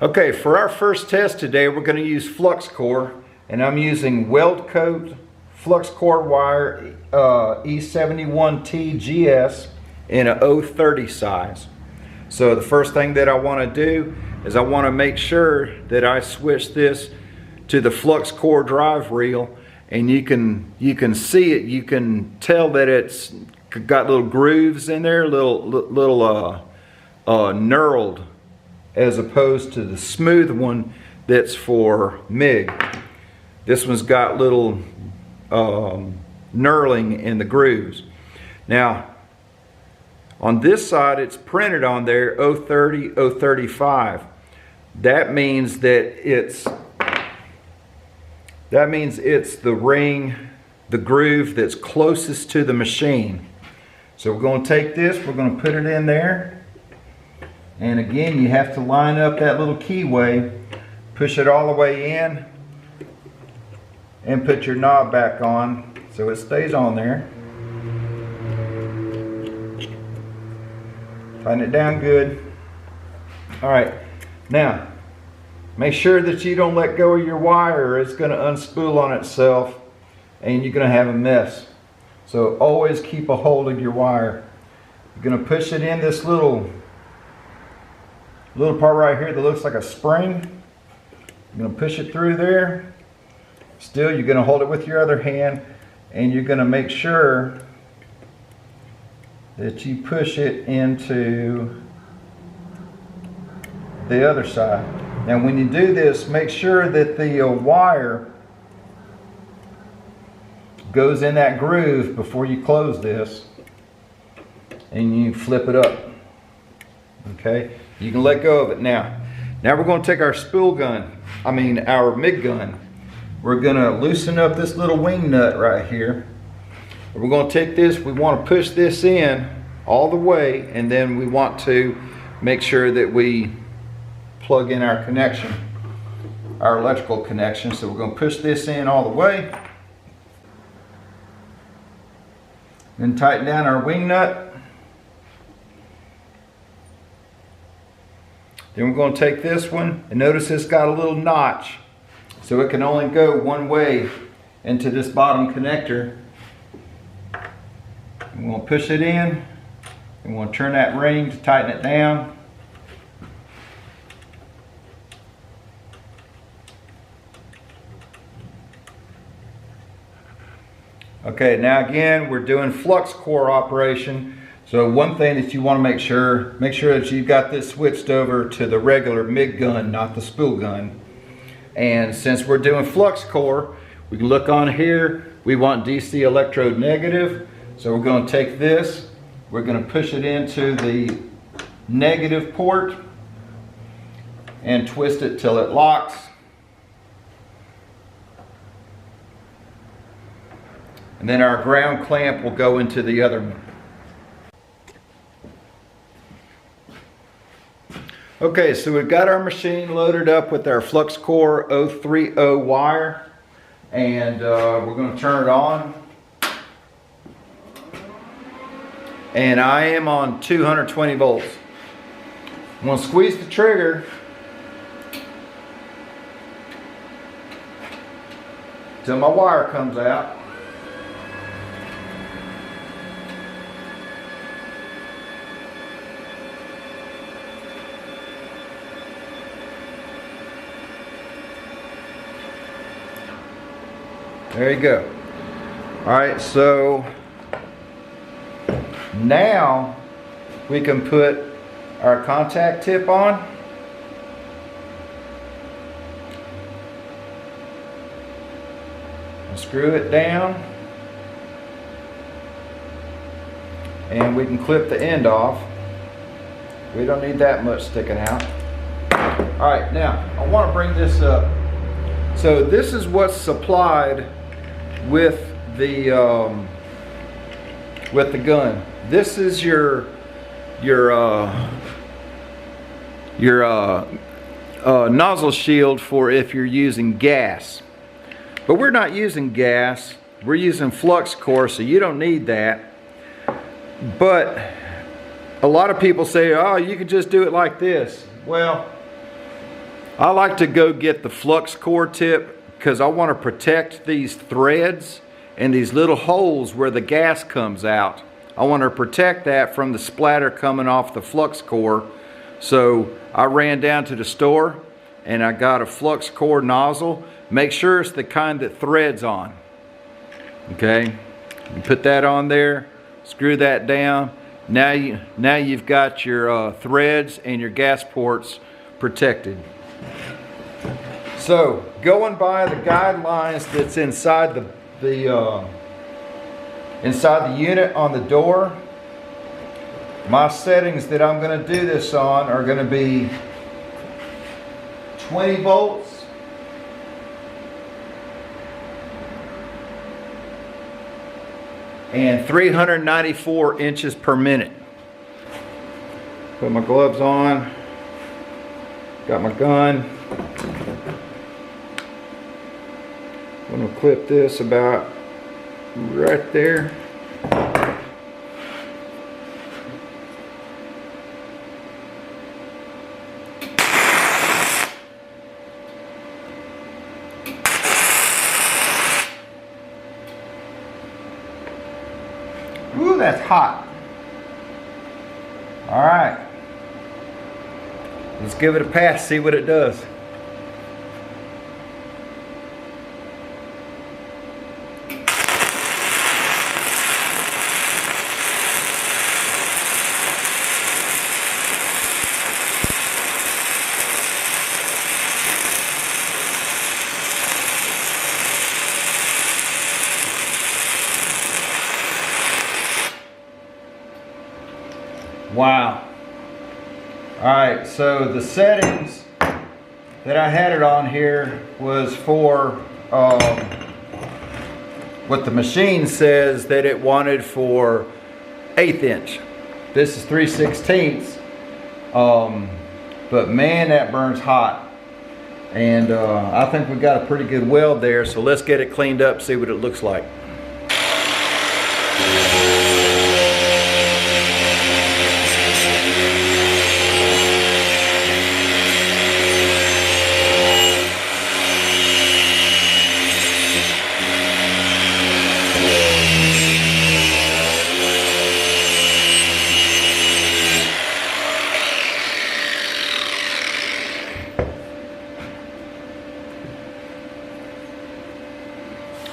Okay, for our first test today, we're going to use Flux Core, and I'm using Weld Coat Flux Core wire E71T in a 030 size. So the first thing that I want to do is I want to make sure that I switch this to the Flux Core drive reel, and you can see it. You can tell that it's got little grooves in there, little knurled, as opposed to the smooth one that's for MIG. This one's got little knurling in the grooves. Now, on this side, it's printed on there 030, 035. That means that it's the ring, the groove that's closest to the machine. So we're going to take this, we're going to put it in there. And again, you have to line up that little keyway, push it all the way in, and put your knob back on so it stays on there. Tighten it down good. Alright, now make sure that you don't let go of your wire or it's going to unspool on itself and you're going to have a mess. So always keep a hold of your wire. You're going to push it in this little part right here that looks like a spring. You're going to push it through there. Still, you're going to hold it with your other hand, and you're going to make sure that you push it into the other side. Now when you do this, make sure that the wire goes in that groove before you close this, and you flip it up. Okay, you can let go of it now. Now we're going to take our our MIG gun. We're going to loosen up this little wing nut right here. We're going to take this, we want to push this in all the way, and then we want to make sure that we plug in our connection, our electrical connection. So we're going to push this in all the way. Then tighten down our wing nut. Then we're going to take this one, and notice it's got a little notch, so it can only go one way into this bottom connector. We're going to push it in, and we're going to turn that ring to tighten it down. Okay, now again, we're doing Flux Core operation. So one thing that you want to make sure that you've got this switched over to the regular MIG gun, not the spool gun. And since we're doing Flux Core, we can look on here, we want DC electrode negative. So we're going to take this, we're going to push it into the negative port and twist it till it locks. And then our ground clamp will go into the other one. Okay, so we've got our machine loaded up with our Flux Core 030 wire, and we're going to turn it on. And I am on 220 volts. I'm going to squeeze the trigger till my wire comes out. There you go. Alright, so now we can put our contact tip on. And screw it down. And we can clip the end off. We don't need that much sticking out. Alright, now I want to bring this up. So this is what's supplied with the gun. This is your nozzle shield for if you're using gas. But we're not using gas. We're using Flux Core, so you don't need that. But a lot of people say, oh, you could just do it like this. Well, I like to go get the Flux Core tip because I want to protect these threads and these little holes where the gas comes out. I want to protect that from the splatter coming off the Flux Core. So I ran down to the store and I got a Flux Core nozzle. Make sure it's the kind that threads on. Okay, you put that on there, screw that down. Now you've got your threads and your gas ports protected. So going by the guidelines that's inside the unit on the door, my settings that I'm going to do this on are going to be 20 volts, and 394 inches per minute. Put my gloves on, got my gun. I'm going to clip this about right there. Ooh, that's hot. All right. Let's give it a pass, see what it does. Wow. Alright, so the settings that I had it on here was for what the machine says that it wanted for 1/8 inch. This is 3/16. But man, that burns hot. And I think we've got a pretty good weld there, so let's get it cleaned up, see what it looks like.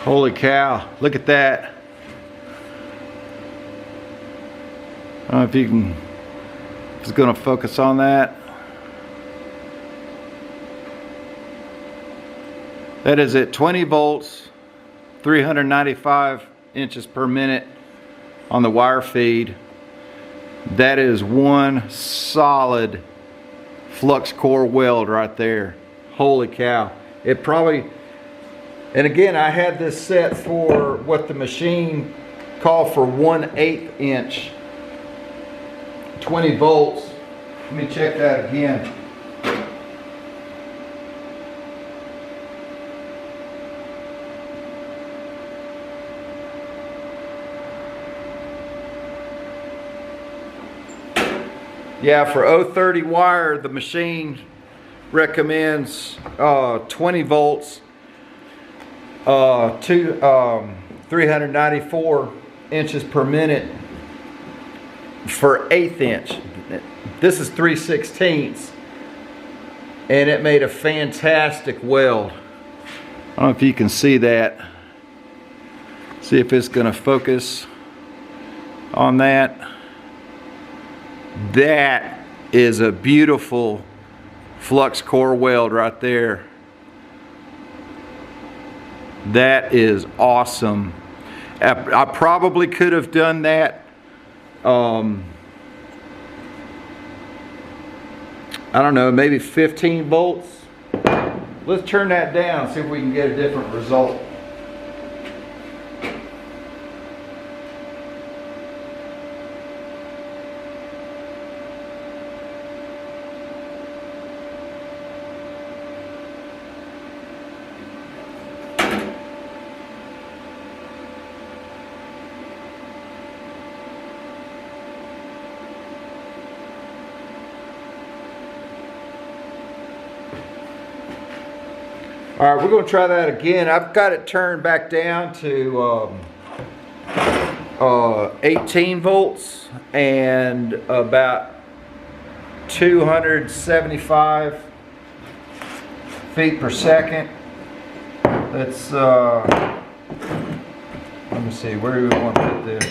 Holy cow, look at that. I don't know if you can, it's going to focus on that. That is at 20 volts, 395 inches per minute on the wire feed. That is one solid Flux Core weld right there. Holy cow. It probably, and again, I had this set for what the machine called for 1/8 inch, 20 volts. Let me check that again. Yeah, for 030 wire, the machine recommends 20 volts. 394 inches per minute for 1/8 inch. This is 3/16, and it made a fantastic weld. I don't know if you can see that. See if it's going to focus on that. That is a beautiful Flux Core weld right there. That is awesome. I probably could have done that. I don't know, maybe 15 volts. Let's turn that down, see if we can get a different result. All right, we're going to try that again. I've got it turned back down to 18 volts and about 275 feet per second. Let's let me see, where do we want to put this?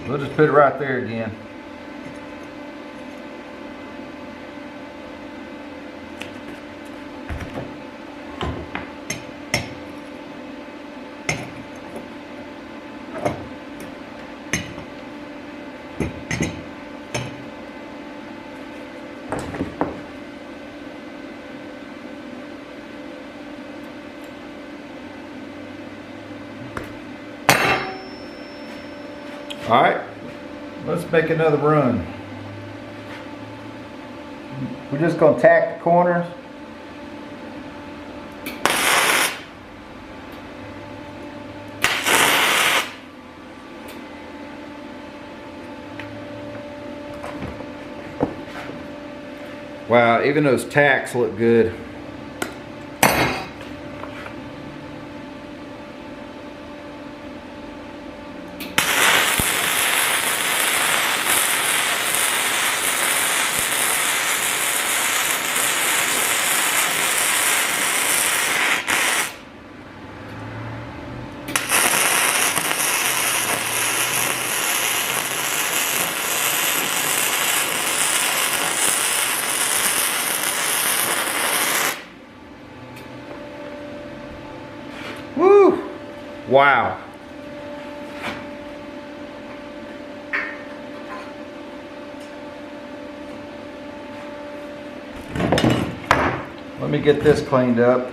We'll just put it right there again. All right, let's make another run. We're just going to tack the corners. Wow, even those tacks look good. Woo! Wow. Let me get this cleaned up.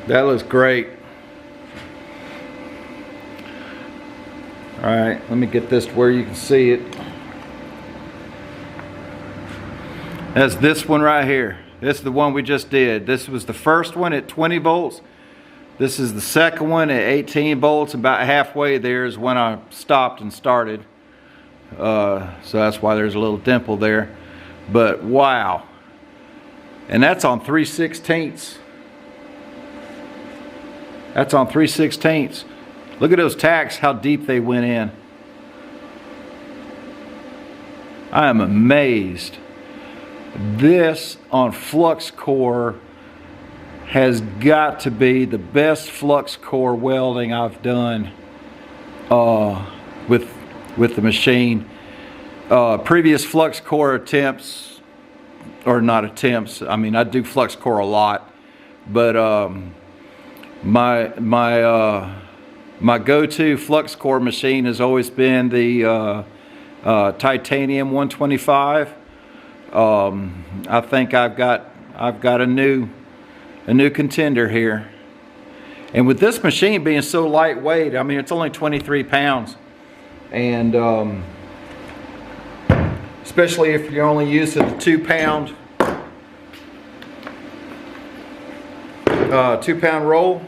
That looks great. All right, let me get this to where you can see it. That's this one right here. This is the one we just did. This was the first one at 20 volts. This is the second one at 18 volts. About halfway there is when I stopped and started. So that's why there's a little dimple there. But wow. And that's on 3/16. That's on 3/16. Look at those tacks, how deep they went in. I am amazed. This on Flux Core has got to be the best Flux Core welding I've done with the machine. Previous Flux Core attempts, or not attempts, I mean I do Flux Core a lot, but my go-to Flux Core machine has always been the titanium 125. I think I've got a new contender here. And with this machine being so lightweight, I mean it's only 23 pounds, and especially if you're only using the 2-pound roll.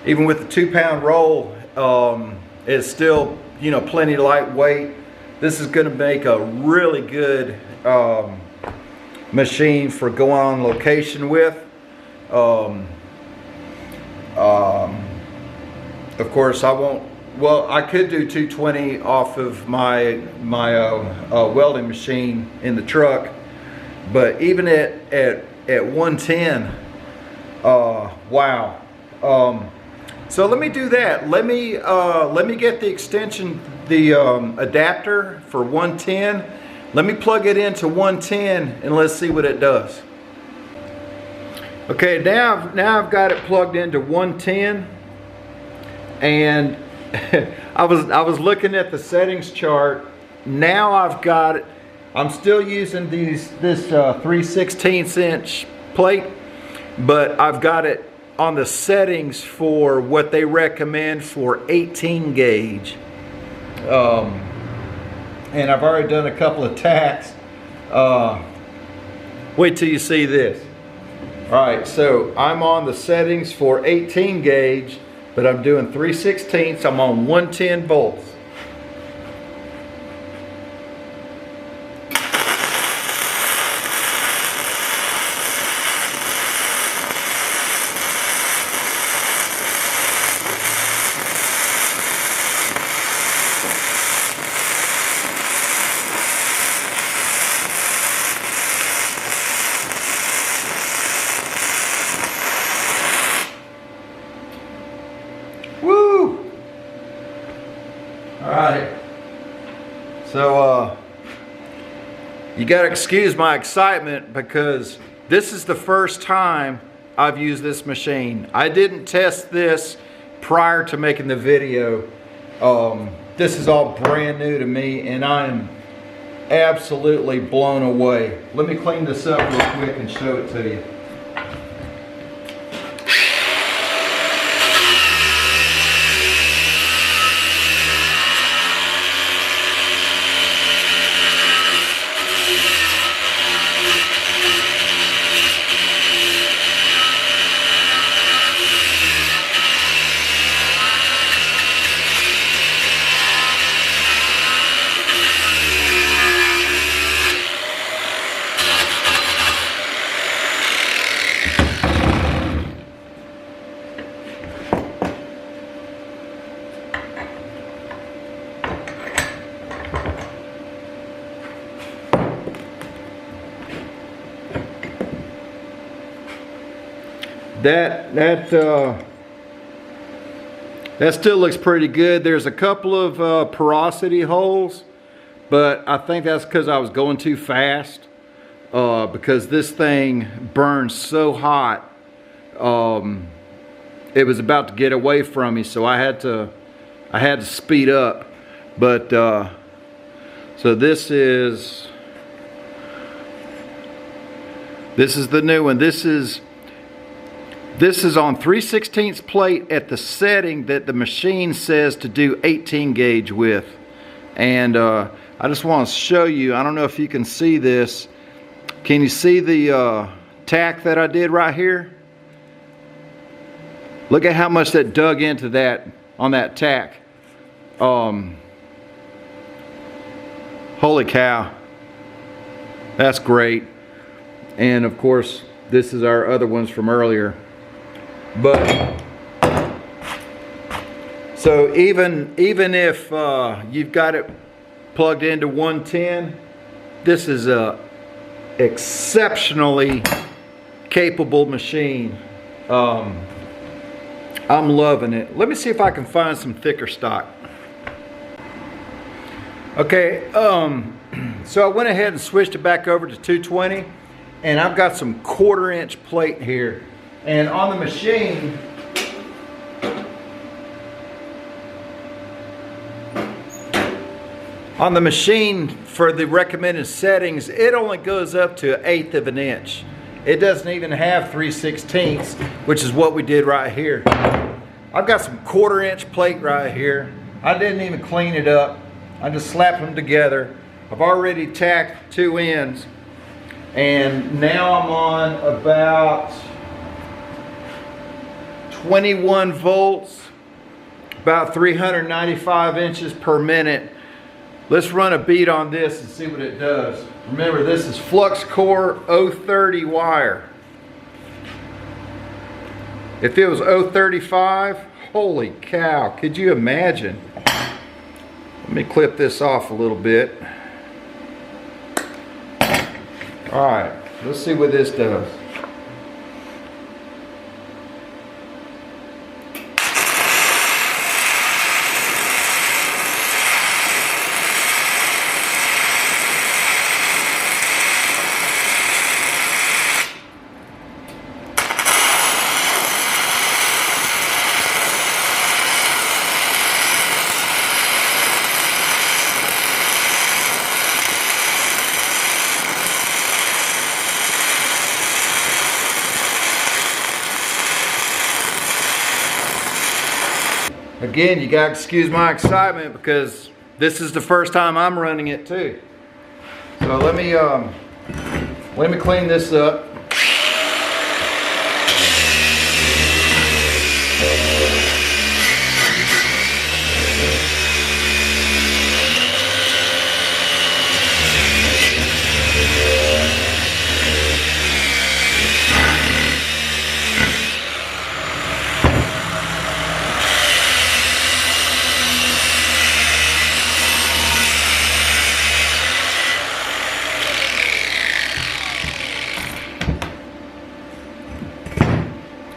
Even with the 2-pound roll, it's still, you know, plenty lightweight. This is going to make a really good machine for going on location with. Of course, I won't. Well, I could do 220 off of my welding machine in the truck, but even at 110, Wow. So let me do that. Let me get the extension, the adapter for 110. Let me plug it into 110 and let's see what it does. Okay, now I've got it plugged into 110, and I was looking at the settings chart. Now I've got it. I'm still using this 3/16 inch plate, but I've got it on the settings for what they recommend for 18 gauge. And I've already done a couple of tacks. Wait till you see this. All right, so I'm on the settings for 18 gauge, but I'm doing 3/16. I'm on 110 volts. Woo! All right. So you gotta excuse my excitement because this is the first time I've used this machine. I didn't test this prior to making the video. This is all brand new to me and I'm absolutely blown away. Let me clean this up real quick and show it to you. That still looks pretty good. There's a couple of porosity holes, but I think that's because I was going too fast, because this thing burns so hot. It was about to get away from me, so I had to speed up. But so this is the new one. This is on 3/16 plate at the setting that the machine says to do 18 gauge with. And I just want to show you, I don't know if you can see this. Can you see the tack that I did right here? Look at how much that dug into that on that tack. Holy cow. That's great. And of course, this is our other ones from earlier. But so even if you've got it plugged into 110, this is a exceptionally capable machine. I'm loving it. Let me see if I can find some thicker stock. Okay, so I went ahead and switched it back over to 220, and I've got some 1/4 inch plate here. And on the machine, for the recommended settings, it only goes up to 1/8 of an inch. It doesn't even have 3/16, which is what we did right here. I've got some 1/4 inch plate right here. I didn't even clean it up. I just slapped them together. I've already tacked 2 ends. And now I'm on about 21 volts, about 395 inches per minute. Let's run a bead on this and see what it does. Remember, this is Flux Core 030 wire. If it was 035, holy cow, could you imagine? Let me clip this off a little bit. All right, let's see what this does. Again, you gotta excuse my excitement because this is the first time I'm running it too. So let me clean this up.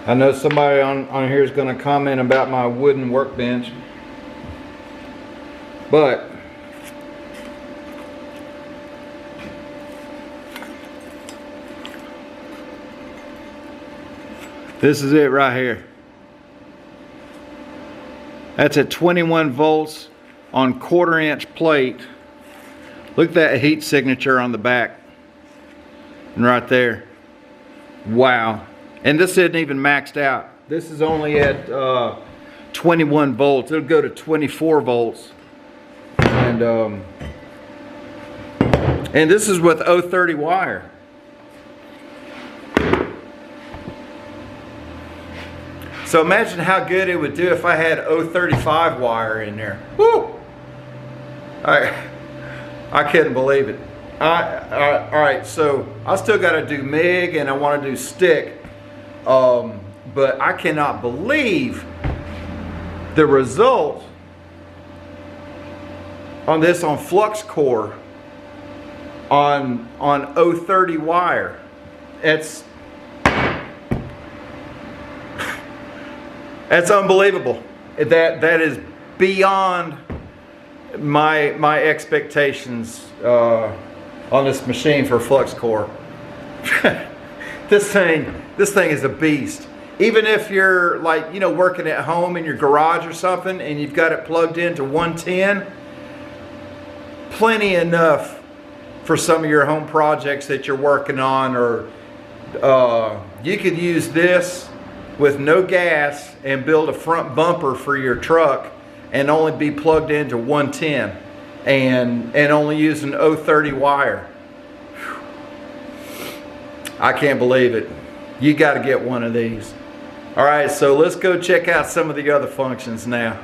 I know somebody on here is going to comment about my wooden workbench, but this is it right here. That's at 21 volts on 1/4-inch plate. Look at that heat signature on the back and right there. Wow. And this isn't even maxed out. This is only at 21 volts. It'll go to 24 volts. And this is with 030 wire. So imagine how good it would do if I had 035 wire in there. Woo! I couldn't believe it. All right, so I still got to do MIG and I want to do stick. But I cannot believe the result on this on Flux Core on 030 wire. That's unbelievable. That is beyond my expectations on this machine for Flux Core. This thing is a beast. Even if you're like, you know, working at home in your garage or something and you've got it plugged into 110, plenty enough for some of your home projects that you're working on, or you could use this with no gas and build a front bumper for your truck and only be plugged into 110 and only using 030 wire. I can't believe it. You got to get one of these. All right, so let's go check out some of the other functions now.